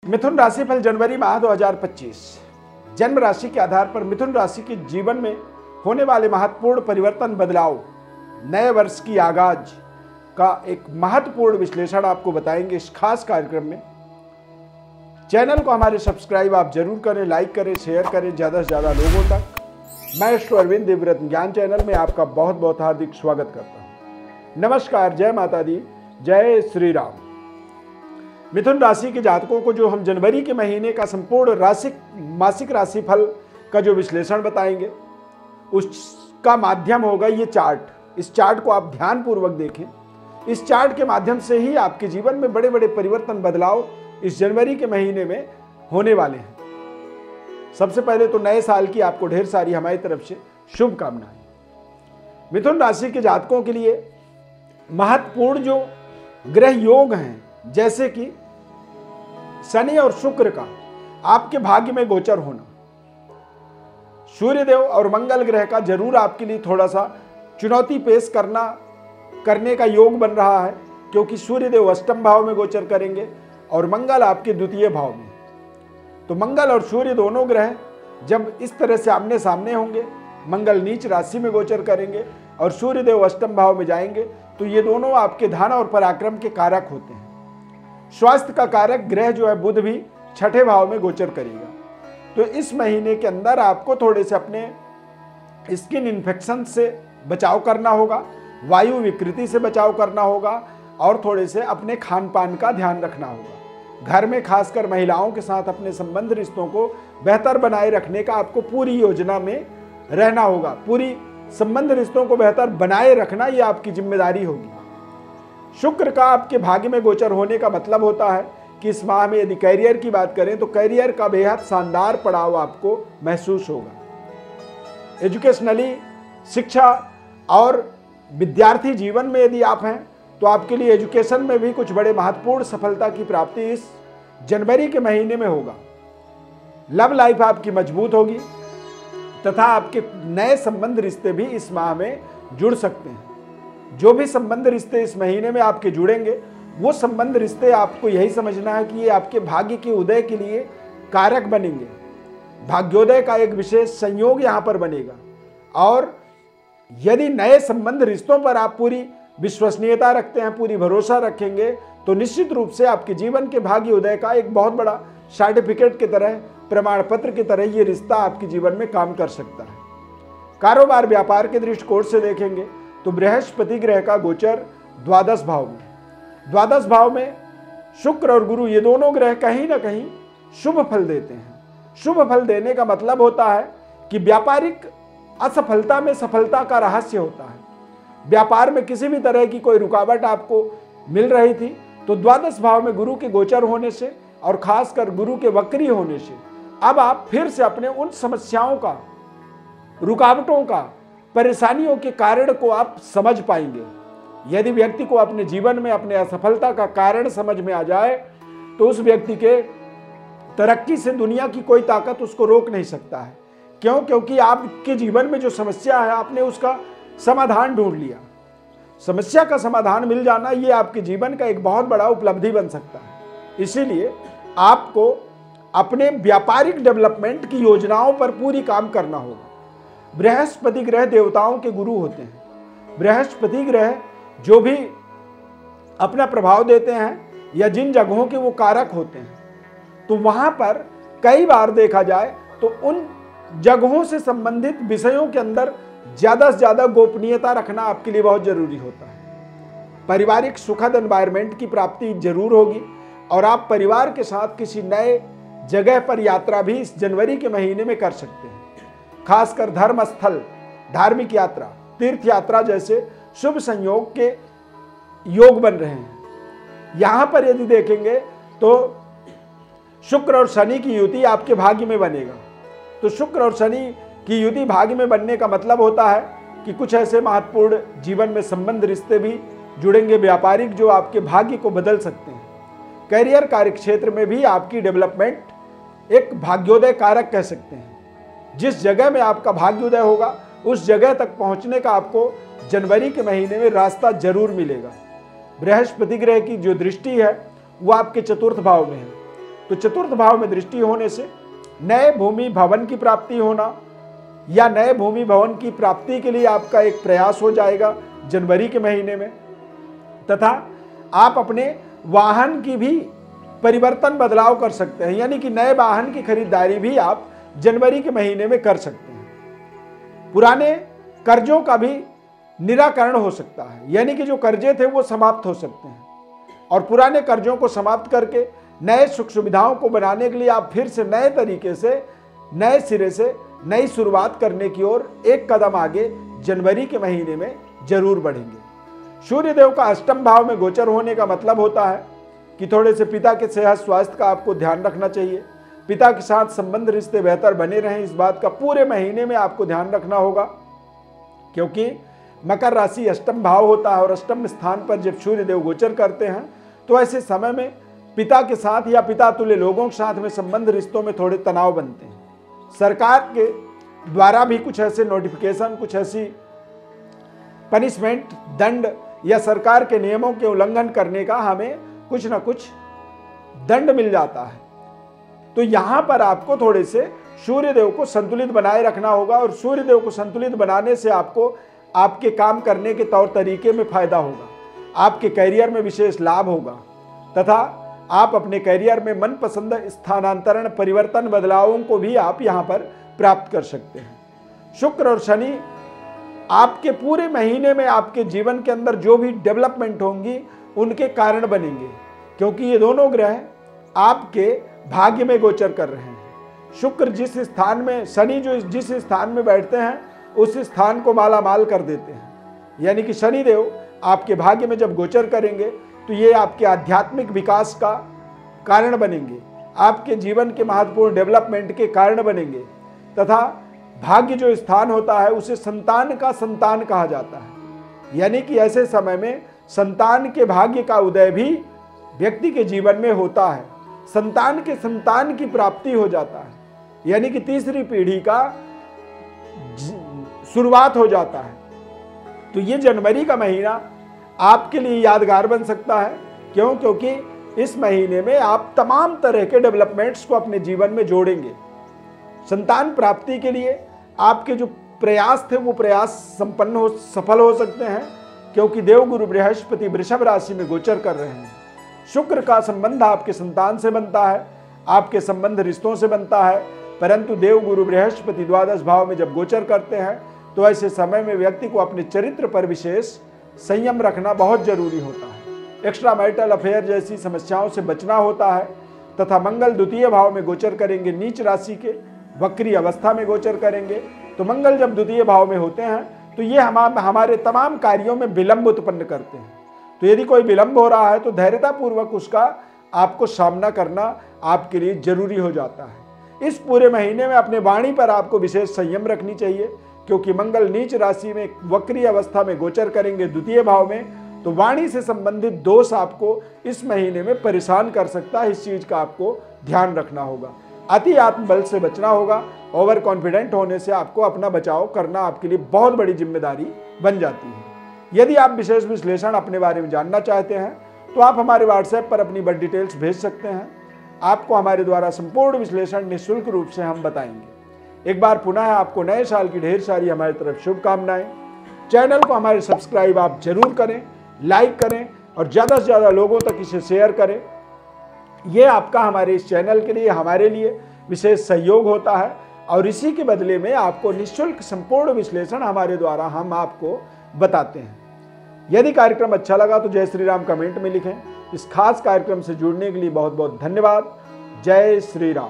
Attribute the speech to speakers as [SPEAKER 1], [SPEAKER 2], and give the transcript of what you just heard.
[SPEAKER 1] मिथुन राशि फल जनवरी माह 2025। जन्म राशि के आधार पर मिथुन राशि के जीवन में होने वाले महत्वपूर्ण परिवर्तन, बदलाव, नए वर्ष की आगाज का एक महत्वपूर्ण विश्लेषण आपको बताएंगे इस खास कार्यक्रम में। चैनल को हमारे सब्सक्राइब आप जरूर करें, लाइक करें, शेयर करें ज्यादा से ज्यादा लोगों तक। मैं एस्ट्रो अरविंद दिव्यरत्न ज्ञान चैनल में आपका बहुत बहुत हार्दिक स्वागत करता हूं। नमस्कार, जय माता दी, जय श्री राम। मिथुन राशि के जातकों को जो हम जनवरी के महीने का संपूर्ण मासिक राशि फल का जो विश्लेषण बताएंगे, उसका माध्यम होगा ये चार्ट। इस चार्ट को आप ध्यान पूर्वक देखें। इस चार्ट के माध्यम से ही आपके जीवन में बड़े बड़े परिवर्तन, बदलाव इस जनवरी के महीने में होने वाले हैं। सबसे पहले तो नए साल की आपको ढेर सारी हमारी तरफ से शुभकामनाएं। मिथुन राशि के जातकों के लिए महत्वपूर्ण जो ग्रह योग हैं, जैसे कि शनि और शुक्र का आपके भाग्य में गोचर होना, सूर्यदेव और मंगल ग्रह का जरूर आपके लिए थोड़ा सा चुनौती पेश करने का योग बन रहा है, क्योंकि सूर्यदेव अष्टम भाव में गोचर करेंगे और मंगल आपके द्वितीय भाव में। तो मंगल और सूर्य दोनों ग्रह जब इस तरह से आमने सामने होंगे, मंगल नीच राशि में गोचर करेंगे और सूर्यदेव अष्टम भाव में जाएंगे, तो ये दोनों आपके धन और पराक्रम के कारक होते हैं। स्वास्थ्य का कारक ग्रह जो है बुध भी छठे भाव में गोचर करेगा। तो इस महीने के अंदर आपको थोड़े से अपने स्किन इन्फेक्शन से बचाव करना होगा, वायु विकृति से बचाव करना होगा और थोड़े से अपने खान पान का ध्यान रखना होगा। घर में खासकर महिलाओं के साथ अपने संबंध रिश्तों को बेहतर बनाए रखने का आपको पूरी योजना में रहना होगा। पूरी संबंध रिश्तों को बेहतर बनाए रखना ये आपकी जिम्मेदारी होगी। शुक्र का आपके भाग्य में गोचर होने का मतलब होता है कि इस माह में यदि करियर की बात करें तो करियर का बेहद शानदार पड़ाव आपको महसूस होगा। एजुकेशनली, शिक्षा और विद्यार्थी जीवन में यदि आप हैं तो आपके लिए एजुकेशन में भी कुछ बड़े महत्वपूर्ण सफलता की प्राप्ति इस जनवरी के महीने में होगा। लव लाइफ आपकी मजबूत होगी तथा आपके नए संबंध रिश्ते भी इस माह में जुड़ सकते हैं। जो भी संबंध रिश्ते इस महीने में आपके जुड़ेंगे, वो संबंध रिश्ते आपको यही समझना है कि ये आपके भाग्य के उदय के लिए कारक बनेंगे। भाग्योदय का एक विशेष संयोग यहाँ पर बनेगा और यदि नए संबंध रिश्तों पर आप पूरी विश्वसनीयता रखते हैं, पूरी भरोसा रखेंगे, तो निश्चित रूप से आपके जीवन के भाग्य उदय का एक बहुत बड़ा सर्टिफिकेट की तरह, प्रमाण पत्र की तरह ये रिश्ता आपके जीवन में काम कर सकता है। कारोबार व्यापार के दृष्टिकोण से देखेंगे तो बृहस्पति ग्रह का गोचर द्वादश भाव में शुक्र और गुरु, ये दोनों ग्रह कहीं ना कहीं शुभ फल देते हैं। शुभ फल देने का मतलब होता है कि व्यापारिक असफलता में सफलता का रहस्य होता है। व्यापार में किसी भी तरह की कोई रुकावट आपको मिल रही थी तो द्वादश भाव में गुरु के गोचर होने से और खासकर गुरु के वक्री होने से अब आप फिर से अपने उन समस्याओं का, रुकावटों का, परेशानियों के कारण को आप समझ पाएंगे। यदि व्यक्ति को अपने जीवन में अपने असफलता का कारण समझ में आ जाए तो उस व्यक्ति के तरक्की से दुनिया की कोई ताकत उसको रोक नहीं सकता है। क्यों? क्योंकि आपके जीवन में जो समस्या है, आपने उसका समाधान ढूंढ लिया। समस्या का समाधान मिल जाना ये आपके जीवन का एक बहुत बड़ा उपलब्धि बन सकता है। इसीलिए आपको अपने व्यापारिक डेवलपमेंट की योजनाओं पर पूरी काम करना होगा। बृहस्पति ग्रह देवताओं के गुरु होते हैं। बृहस्पति ग्रह जो भी अपना प्रभाव देते हैं या जिन जगहों के वो कारक होते हैं, तो वहां पर कई बार देखा जाए तो उन जगहों से संबंधित विषयों के अंदर ज्यादा से ज्यादा गोपनीयता रखना आपके लिए बहुत जरूरी होता है। पारिवारिक सुखद एनवायरनमेंट की प्राप्ति जरूर होगी और आप परिवार के साथ किसी नए जगह पर यात्रा भी इस जनवरी के महीने में कर सकते हैं। खासकर धर्म स्थल, धार्मिक यात्रा, तीर्थ यात्रा जैसे शुभ संयोग के योग बन रहे हैं। यहां पर यदि देखेंगे तो शुक्र और शनि की युति आपके भाग्य में बनेगा। तो शुक्र और शनि की युति भाग्य में बनने का मतलब होता है कि कुछ ऐसे महत्वपूर्ण जीवन में संबंध रिश्ते भी जुड़ेंगे, व्यापारिक, जो आपके भाग्य को बदल सकते हैं। करियर कार्य क्षेत्र में भी आपकी डेवलपमेंट एक भाग्योदय कारक कह सकते हैं। जिस जगह में आपका भाग्योदय होगा उस जगह तक पहुंचने का आपको जनवरी के महीने में रास्ता जरूर मिलेगा। बृहस्पति ग्रह की जो दृष्टि है वो आपके चतुर्थ भाव में है। तो चतुर्थ भाव में दृष्टि होने से नए भूमि भवन की प्राप्ति होना या नए भूमि भवन की प्राप्ति के लिए आपका एक प्रयास हो जाएगा जनवरी के महीने में। तथा आप अपने वाहन की भी परिवर्तन बदलाव कर सकते हैं, यानी कि नए वाहन की खरीदारी भी आप जनवरी के महीने में कर सकते हैं। पुराने कर्जों का भी निराकरण हो सकता है, यानी कि जो कर्जे थे वो समाप्त हो सकते हैं और पुराने कर्जों को समाप्त करके नए सुख सुविधाओं को बनाने के लिए आप फिर से नए तरीके से नए सिरे से नई शुरुआत करने की ओर एक कदम आगे जनवरी के महीने में जरूर बढ़ेंगे। सूर्य देव का अष्टम भाव में गोचर होने का मतलब होता है कि थोड़े से पिता के सेहत स्वास्थ्य का आपको ध्यान रखना चाहिए। पिता के साथ संबंध रिश्ते बेहतर बने रहें, इस बात का पूरे महीने में आपको ध्यान रखना होगा, क्योंकि मकर राशि अष्टम भाव होता है और अष्टम स्थान पर जब सूर्य देव गोचर करते हैं तो ऐसे समय में पिता के साथ या पिता तुल्य लोगों के साथ में संबंध रिश्तों में थोड़े तनाव बनते हैं। सरकार के द्वारा भी कुछ ऐसे नोटिफिकेशन, कुछ ऐसी पनिशमेंट, दंड या सरकार के नियमों के उल्लंघन करने का हमें कुछ ना कुछ दंड मिल जाता है। तो यहां पर आपको थोड़े से सूर्य देव को संतुलित बनाए रखना होगा और सूर्य देव को संतुलित बनाने से आपको आपके काम करने के तौर तरीके में फायदा होगा, आपके करियर में विशेष लाभ होगा तथा आप अपने करियर में मनपसंद स्थानांतरण, परिवर्तन, बदलावों को भी आप यहां पर प्राप्त कर सकते हैं। शुक्र और शनि आपके पूरे महीने में आपके जीवन के अंदर जो भी डेवलपमेंट होंगी उनके कारण बनेंगे, क्योंकि ये दोनों ग्रह आपके भाग्य में गोचर कर रहे हैं। शुक्र जिस स्थान में, शनि जो जिस स्थान में बैठते हैं उस स्थान को मालामाल कर देते हैं, यानी कि शनि देव आपके भाग्य में जब गोचर करेंगे तो ये आपके आध्यात्मिक विकास का कारण बनेंगे, आपके जीवन के महत्वपूर्ण डेवलपमेंट के कारण बनेंगे तथा भाग्य जो स्थान होता है उसे संतान का संतान कहा जाता है, यानी कि ऐसे समय में संतान के भाग्य का उदय भी व्यक्ति के जीवन में होता है, संतान के संतान की प्राप्ति हो जाता है, यानी कि तीसरी पीढ़ी का शुरुआत हो जाता है। तो ये जनवरी का महीना आपके लिए यादगार बन सकता है। क्यों? क्योंकि इस महीने में आप तमाम तरह के डेवलपमेंट्स को अपने जीवन में जोड़ेंगे। संतान प्राप्ति के लिए आपके जो प्रयास थे वो प्रयास सफल हो सकते हैं, क्योंकि देवगुरु बृहस्पति वृषभ राशि में गोचर कर रहे हैं। शुक्र का संबंध आपके संतान से बनता है, आपके संबंध रिश्तों से बनता है, परंतु देवगुरु बृहस्पति द्वादश भाव में जब गोचर करते हैं तो ऐसे समय में व्यक्ति को अपने चरित्र पर विशेष संयम रखना बहुत जरूरी होता है। एक्स्ट्रा मैरिटल अफेयर जैसी समस्याओं से बचना होता है तथा मंगल द्वितीय भाव में गोचर करेंगे, नीच राशि के वक्री अवस्था में गोचर करेंगे। तो मंगल जब द्वितीय भाव में होते हैं तो ये हमारे तमाम कार्यों में विलंब उत्पन्न करते हैं। तो यदि कोई विलंब हो रहा है तो धैर्यतापूर्वक उसका आपको सामना करना आपके लिए जरूरी हो जाता है। इस पूरे महीने में अपने वाणी पर आपको विशेष संयम रखनी चाहिए, क्योंकि मंगल नीच राशि में वक्री अवस्था में गोचर करेंगे द्वितीय भाव में, तो वाणी से संबंधित दोष आपको इस महीने में परेशान कर सकता है। इस चीज का आपको ध्यान रखना होगा। अति आत्मबल से बचना होगा। ओवर कॉन्फिडेंट होने से आपको अपना बचाव करना आपके लिए बहुत बड़ी जिम्मेदारी बन जाती है। यदि आप विशेष विश्लेषण अपने बारे में जानना चाहते हैं तो आप हमारे व्हाट्सएप पर अपनी बर्थ डिटेल्स भेज सकते हैं। आपको हमारे द्वारा संपूर्ण विश्लेषण निःशुल्क रूप से हम बताएंगे। एक बार पुनः आपको नए साल की ढेर सारी हमारी तरफ शुभकामनाएं। चैनल को हमारे सब्सक्राइब आप जरूर करें, लाइक करें और ज़्यादा से ज़्यादा लोगों तक इसे शेयर करें। ये आपका हमारे इस चैनल के लिए, हमारे लिए विशेष सहयोग होता है और इसी के बदले में आपको निःशुल्क संपूर्ण विश्लेषण हमारे द्वारा हम आपको बताते हैं। यदि कार्यक्रम अच्छा लगा तो जय श्री राम कमेंट में लिखें। इस खास कार्यक्रम से जुड़ने के लिए बहुत बहुत धन्यवाद। जय श्री राम।